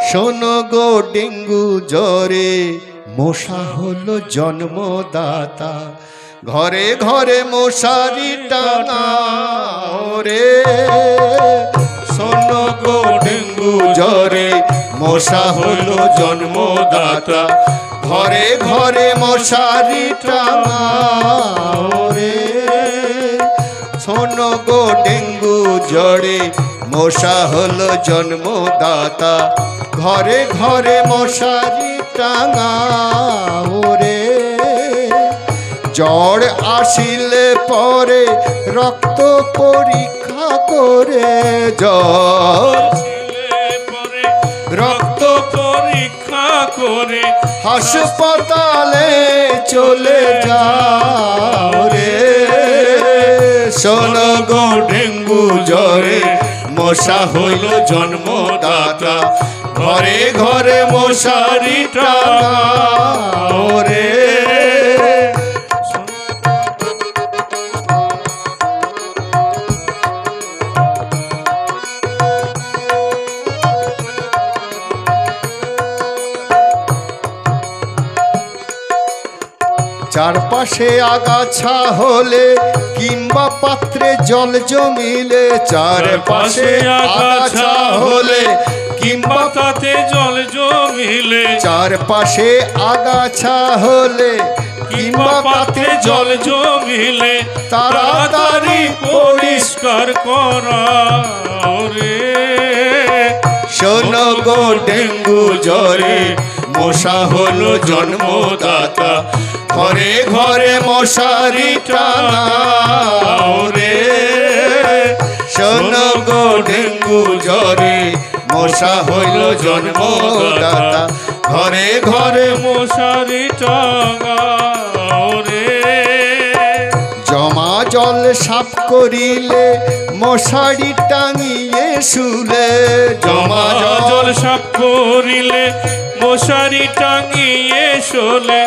শোনো গো ডেঙ্গু জ্বরে মশা হলো জন্মদাতা, ঘরে ঘরে মশারি টাঙাও রে। শোনো গো ডেঙ্গু জ্বরে মশা হলো জন্মদাতা, ঘরে ঘরে মশারি টাঙাও রে। শোনো গো ডেঙ্গু জ্বরে মশা হলো জন্মদাতা, ঘরে ঘরে মশারি টাঙাও রে। জ্বর আসিলে পরে রক্ত পরীক্ষা করে, জ্বর রক্ত পরীক্ষা করে হাসপাতালে চলে যাও রে। শোনো গো ডেঙ্গু জ্বরে মশা হইল জন্মদাতা, ঘরে ঘরে মশারি টাঙাও রে। চারপাশে আগাছা হলে কিংবা পাত্রে জল জমিলে, চারপাশে আগাছা হলে কিংবা তাতে জল জমিলে, চারপাশে আগাছা হলে কিংবা পাত্রে জল জমিলে তাড়াতাড়ি পরিষ্কার করা রে। শোনো গো ডেঙ্গু জ্বরে মশা হলো জন্মদাতা, ঘরে ঘরে মশারি টাঙাও রে। শোনো গো ডেঙ্গু জ্বরে মশা হইল জন্মদাতা, ঘরে ঘরে মশারি টাঙাও রে। জমা জল সাফ করিলে মশারি টাঙিয়ে শুলে, জমা জল সাফ করিলে মশারি টাঙিয়ে শুলে,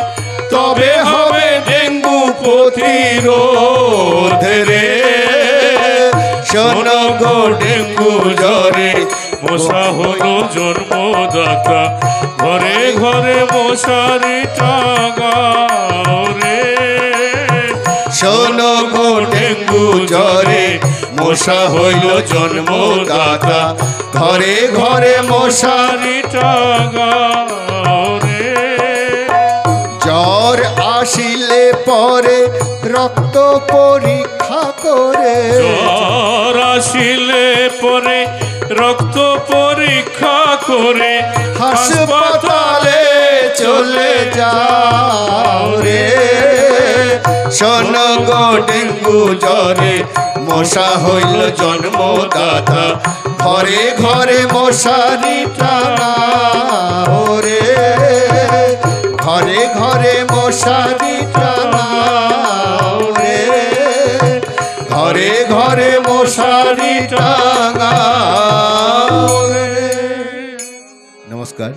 তবে হবে ডেঙ্গু প্রতিরোধ রে। শোনো গো ডেঙ্গু জ্বরে মশা হলো জন্মদাতা, ঘরে ঘরে মশারি টাঙাও রে। শোনো গো ডেঙ্গু জ্বরে মশা হইল জন্মদাতা, ঘরে ঘরে মশারি টাঙাও রে। জ্বর আসিলে পরে রক্ত পরীক্ষা করে, জ্বর আসিলে পরে রক্ত পরীক্ষা করে হাসপাতালে চলে যাও রে। শোনো গো ডেঙ্গু জ্বরে মশা হইল জন্মদাতা, ঘরে ঘরে মশারি টাঙাও রে। ঘরে ঘরে মশারি টাঙাও রে, ঘরে ঘরে মশারি টাঙাও রে। নমস্কার।